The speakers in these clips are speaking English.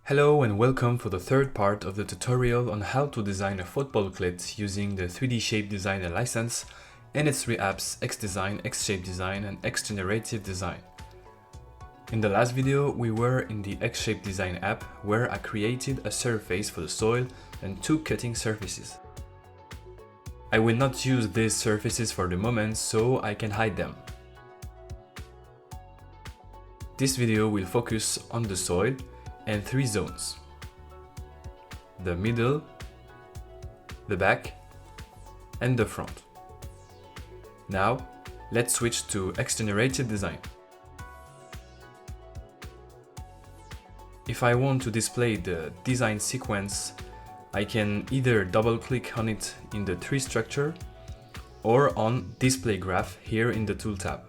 Hello and welcome for the third part of the tutorial on how to design a football clit using the 3D Shape Designer license and its three apps xDesign, xShape Design and xGenerative Design. In the last video we were in the xShape Design app where I created a surface for the soil and two cutting surfaces. I will not use these surfaces for the moment so I can hide them. This video will focus on the soil and three zones: the middle, the back, and the front. Now, let's switch to xGenerative Design. If I want to display the design sequence, I can either double-click on it in the tree structure or on Display Graph here in the Tool tab.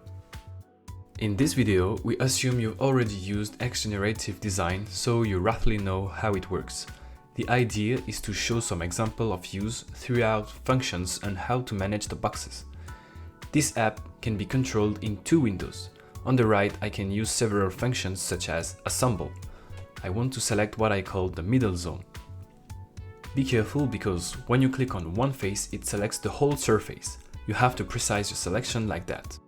In this video, we assume you've already used xGenerative Design, so you roughly know how it works. The idea is to show some example of use throughout functions and how to manage the boxes. This app can be controlled in two windows. On the right, I can use several functions such as Assemble. I want to select what I call the middle zone. Be careful because when you click on one face, it selects the whole surface. You have to precise your selection like that.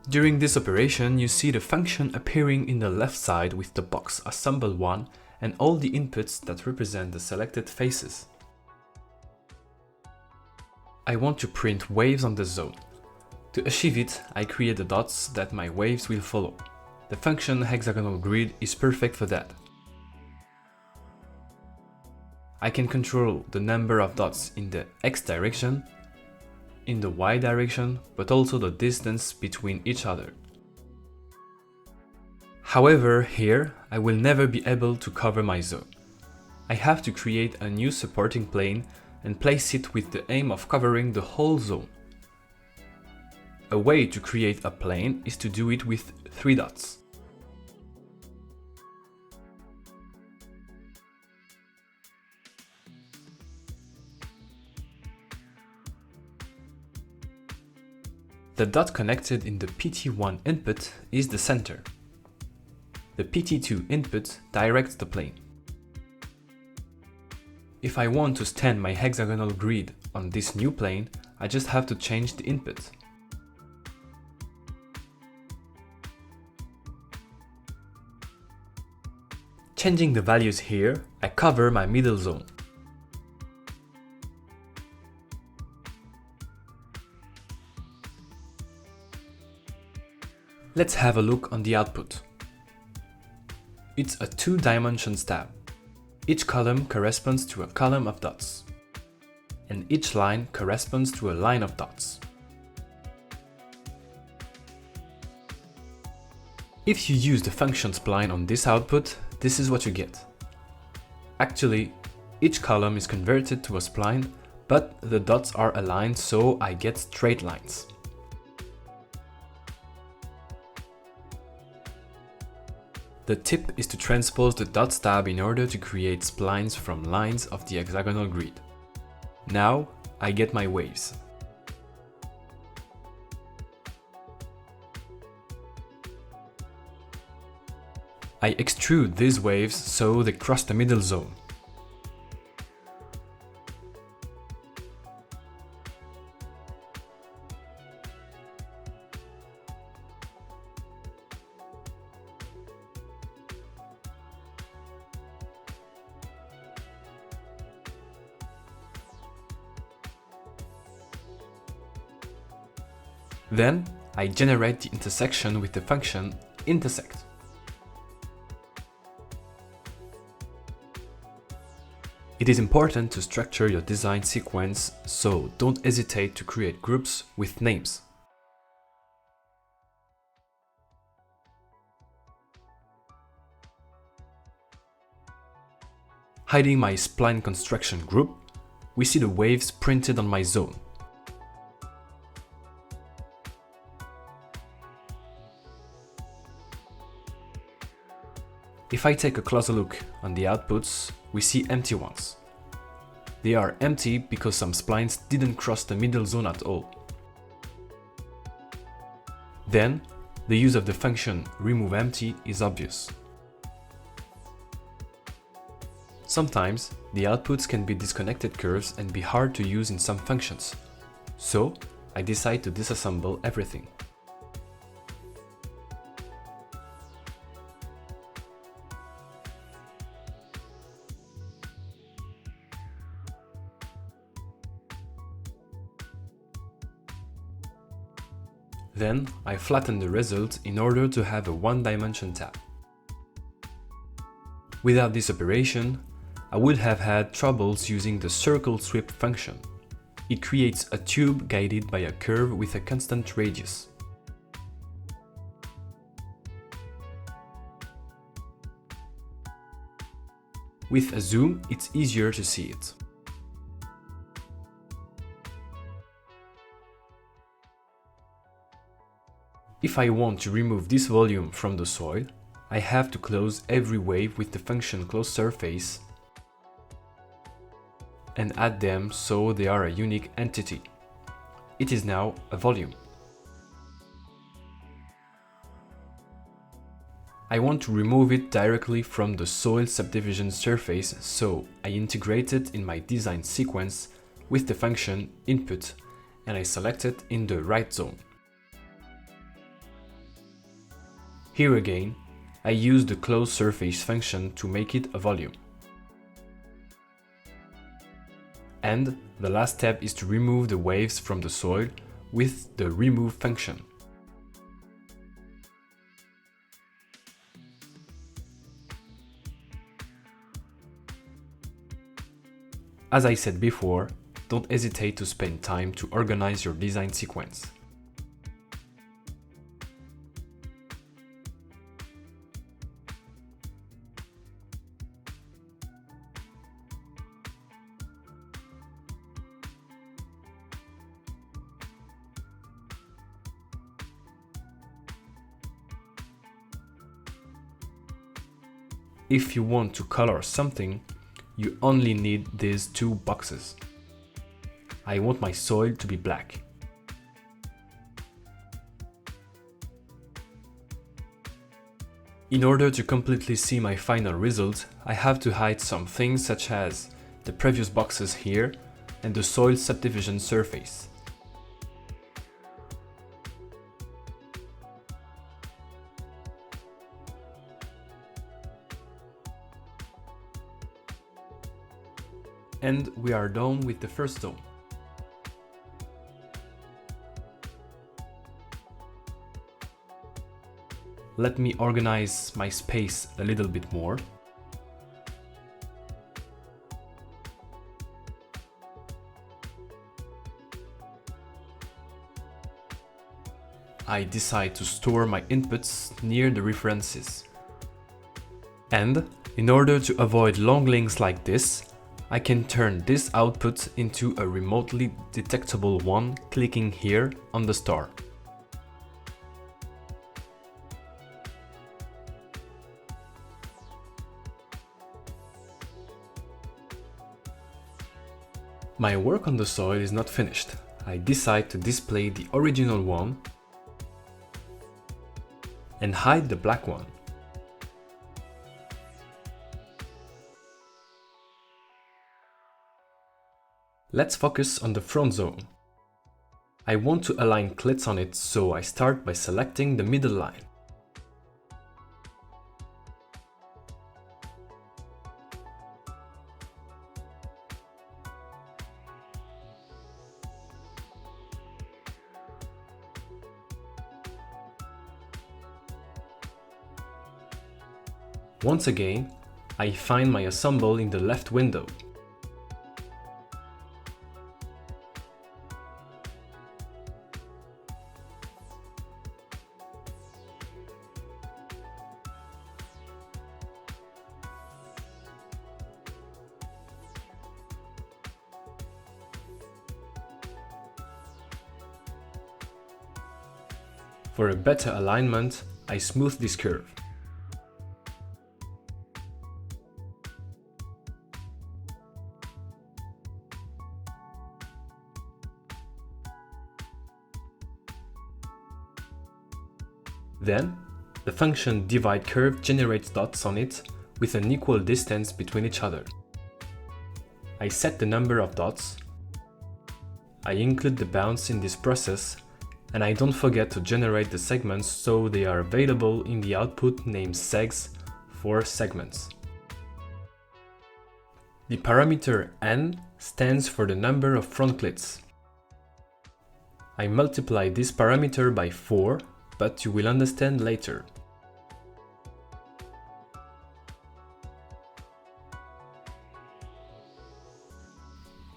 During this operation, you see the function appearing in the left side with the box Assemble1 and all the inputs that represent the selected faces. I want to print waves on the zone. To achieve it, I create the dots that my waves will follow. The function hexagonal grid is perfect for that. I can control the number of dots in the X direction, in the Y direction, but also the distance between each other. However, here, I will never be able to cover my zone. I have to create a new supporting plane and place it with the aim of covering the whole zone. A way to create a plane is to do it with three dots. The dot connected in the PT1 input is the center. The PT2 input directs the plane. If I want to stand my hexagonal grid on this new plane, I just have to change the input. Changing the values here, I cover my middle zone. Let's have a look on the output. It's a two-dimension tab. Each column corresponds to a column of dots, and each line corresponds to a line of dots. If you use the function spline on this output, this is what you get. Actually, each column is converted to a spline, but the dots are aligned, so I get straight lines. The tip is to transpose the dots tab in order to create splines from lines of the hexagonal grid. Now, I get my waves. I extrude these waves so they cross the middle zone. Then, I generate the intersection with the function intersect. It is important to structure your design sequence, so don't hesitate to create groups with names. Hiding my spline construction group, we see the waves printed on my zone. If I take a closer look on the outputs, we see empty ones. They are empty because some splines didn't cross the middle zone at all. Then, the use of the function removeEmpty is obvious. Sometimes, the outputs can be disconnected curves and be hard to use in some functions. So, I decide to disassemble everything. Then, I flatten the result in order to have a one-dimension tab. Without this operation, I would have had troubles using the circle sweep function. It creates a tube guided by a curve with a constant radius. With a zoom, it's easier to see it. If I want to remove this volume from the soil, I have to close every wave with the function closeSurface and add them so they are a unique entity. It is now a volume. I want to remove it directly from the soil subdivision surface, so I integrate it in my design sequence with the function input and I select it in the right zone. Here again, I use the closeSurface function to make it a volume. And the last step is to remove the waves from the soil with the remove function. As I said before, don't hesitate to spend time to organize your design sequence. If you want to color something, you only need these two boxes. I want my soil to be black. In order to completely see my final result, I have to hide some things such as the previous boxes here and the soil subdivision surface. And we are done with the first zone. Let me organize my space a little bit more. I decide to store my inputs near the references. And in order to avoid long links like this, I can turn this output into a remotely detectable one clicking here on the star. My work on the soil is not finished. I decide to display the original one and hide the black one. Let's focus on the front zone. I want to align Cleats on it, so I start by selecting the middle line. Once again, I find my assemble in the left window. For a better alignment, I smooth this curve. Then, the function divide curve generates dots on it with an equal distance between each other. I set the number of dots, I include the bounds in this process, and I don't forget to generate the segments so they are available in the output named segs for segments. The parameter n stands for the number of front cleats. I multiply this parameter by 4, but you will understand later.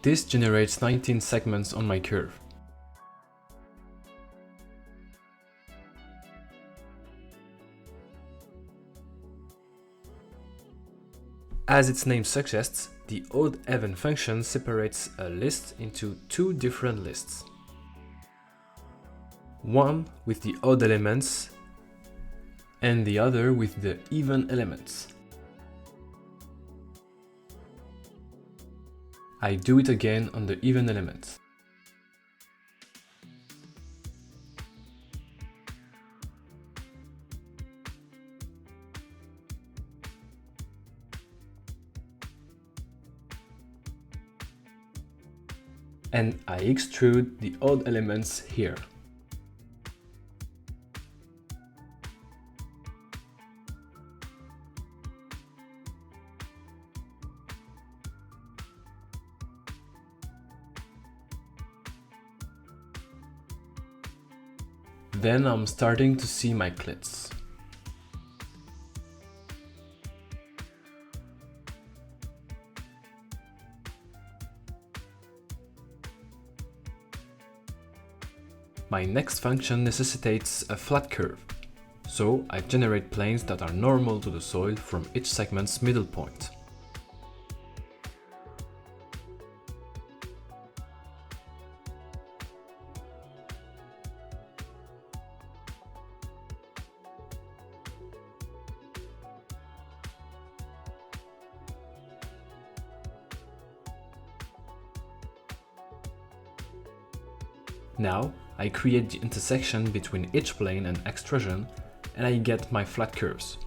This generates 19 segments on my curve. As its name suggests, the odd-even function separates a list into two different lists. One with the odd elements and the other with the even elements. I do it again on the even elements. And I extrude the odd elements here. Then I'm starting to see my cleats. My next function necessitates a flat curve, so I generate planes that are normal to the soil from each segment's middle point. Now, I create the intersection between each plane and extrusion, and I get my flat curves.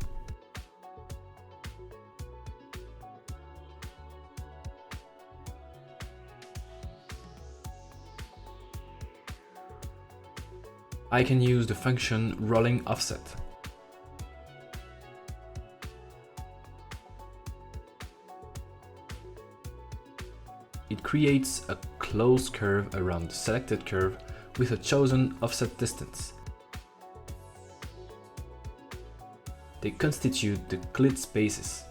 I can use the function rolling offset. It creates a closed curve around the selected curve with a chosen offset distance. They constitute the Cleats basis.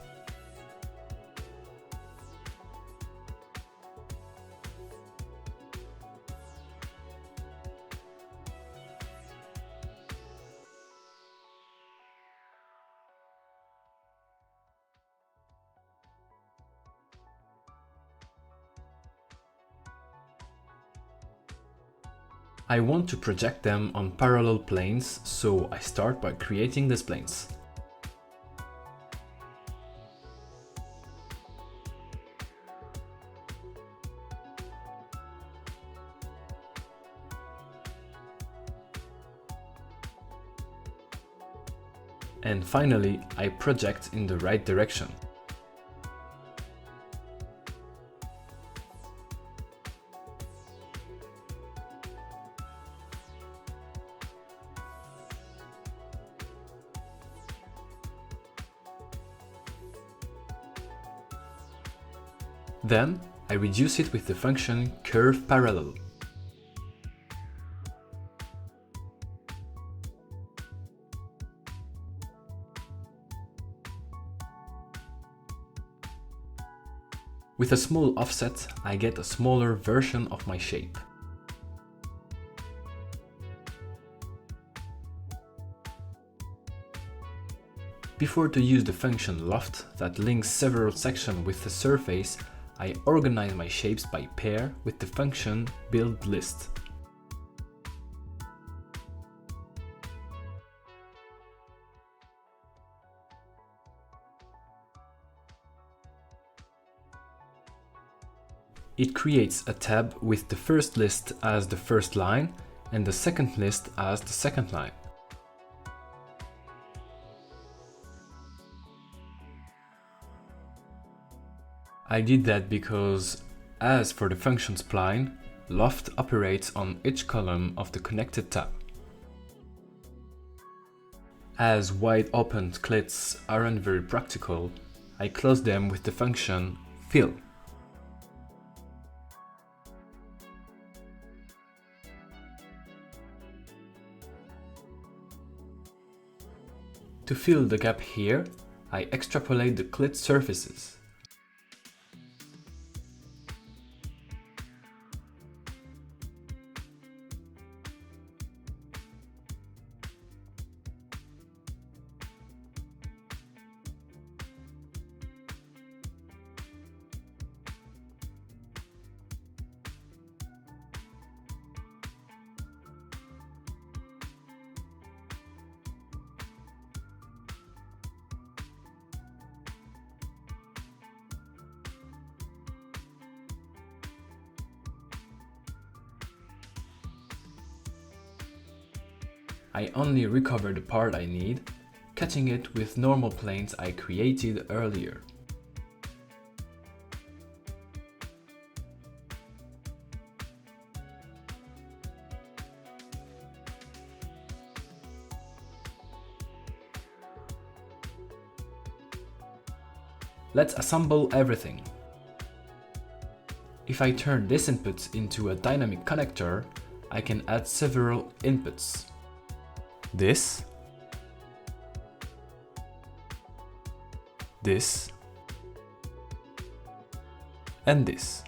I want to project them on parallel planes, so I start by creating these planes. And finally, I project in the right direction. Then, I reduce it with the function curveParallel. With a small offset, I get a smaller version of my shape. Before to use the function loft that links several sections with the surface, I organize my shapes by pair with the function buildList. It creates a tab with the first list as the first line and the second list as the second line. I did that because, as for the function spline, loft operates on each column of the connected tab. As wide open Cleats aren't very practical, I close them with the function fill. To fill the gap here, I extrapolate the Cleat surfaces. I only recover the part I need, cutting it with normal planes I created earlier. Let's assemble everything. If I turn this input into a dynamic connector, I can add several inputs. This, and this.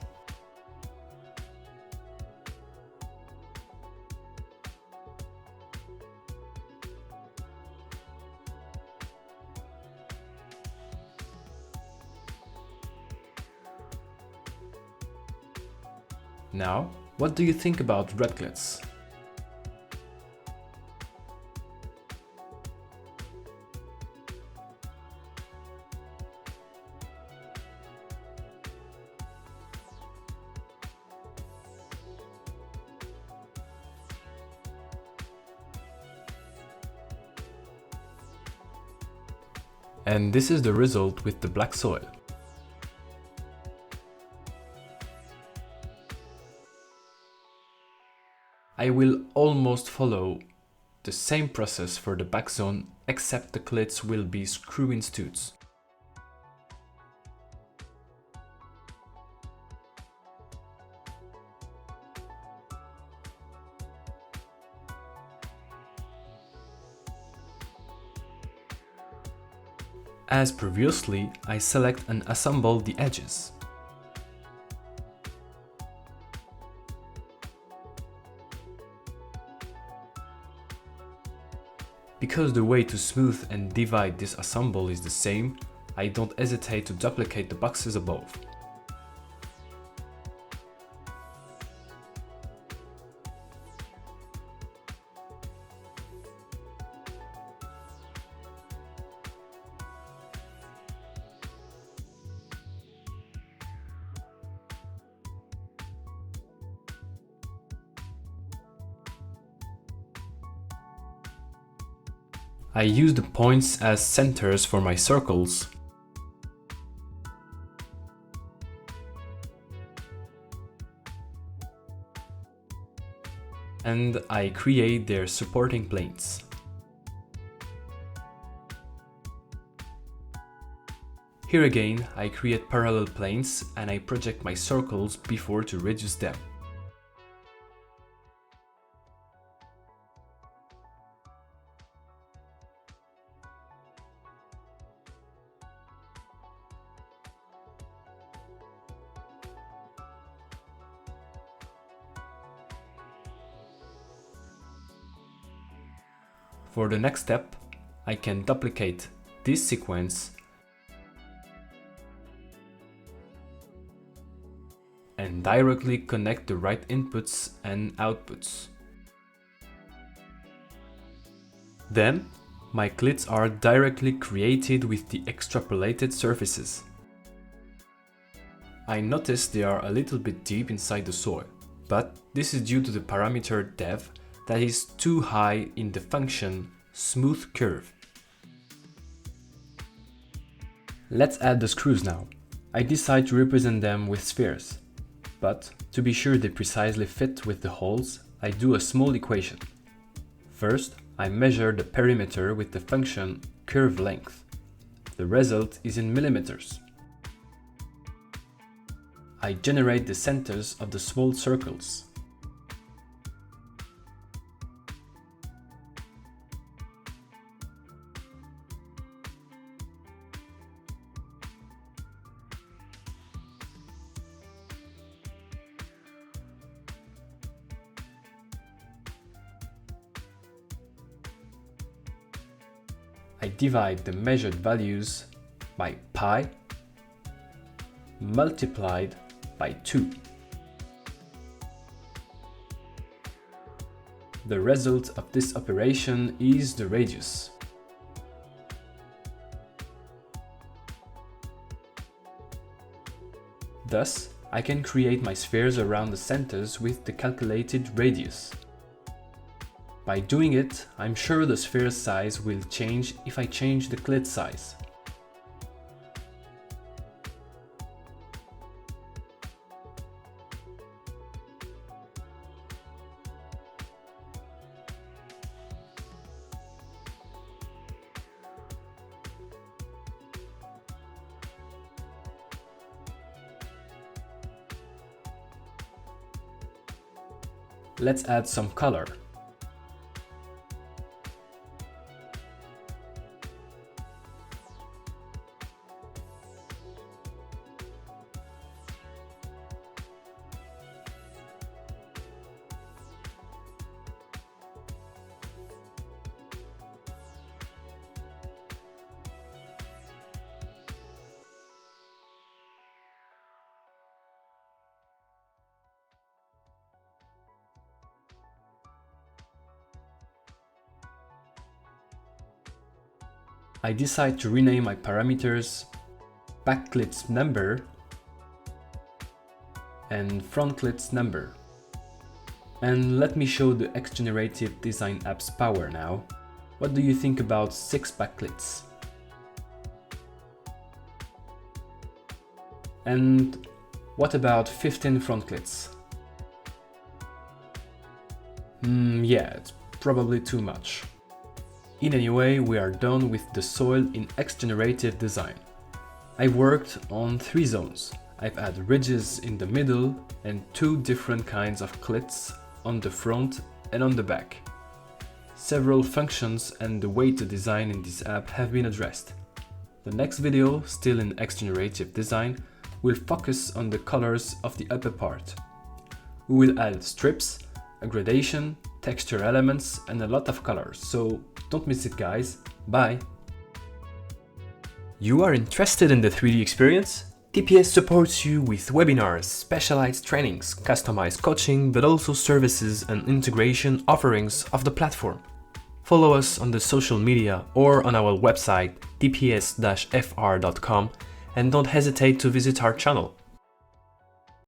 Now, what do you think about red Cleats? And this is the result with the black soil. I will almost follow the same process for the back zone, except the Cleats will be screw-in studs. As previously, I select and assemble the edges. Because the way to smooth and divide this assemble is the same, I don't hesitate to duplicate the boxes above. I use the points as centers for my circles. And I create their supporting planes. Here again, I create parallel planes and I project my circles before to reduce them. For the next step, I can duplicate this sequence and directly connect the right inputs and outputs. Then, my Cleats are directly created with the extrapolated surfaces. I notice they are a little bit deep inside the soil, but this is due to the parameter dev that is too high in the function smooth curve. Let's add the screws now. I decide to represent them with spheres. But to be sure they precisely fit with the holes, I do a small equation. First, I measure the perimeter with the function curve length. The result is in millimeters. I generate the centers of the small circles. I divide the measured values by pi multiplied by 2. The result of this operation is the radius. Thus, I can create my spheres around the centers with the calculated radius. By doing it, I'm sure the sphere's size will change if I change the clit size. Let's add some color. I decide to rename my parameters backclits number and frontclits number. And let me show the xGenerative design app's power now. What do you think about 6 backclits? And what about 15 frontclits? Yeah, it's probably too much. In any way, we are done with the soil in xGenerative design. I've worked on 3 zones. I've added ridges in the middle and 2 different kinds of clits on the front and on the back. Several functions and the way to design in this app have been addressed. The next video, still in xGenerative design, will focus on the colors of the upper part. We will add strips, a gradation, texture elements and a lot of colors, so don't miss it, guys. Bye! You are interested in the 3D experience? TPS supports you with webinars, specialized trainings, customized coaching, but also services and integration offerings of the platform. Follow us on the social media or on our website tps-fr.com and don't hesitate to visit our channel.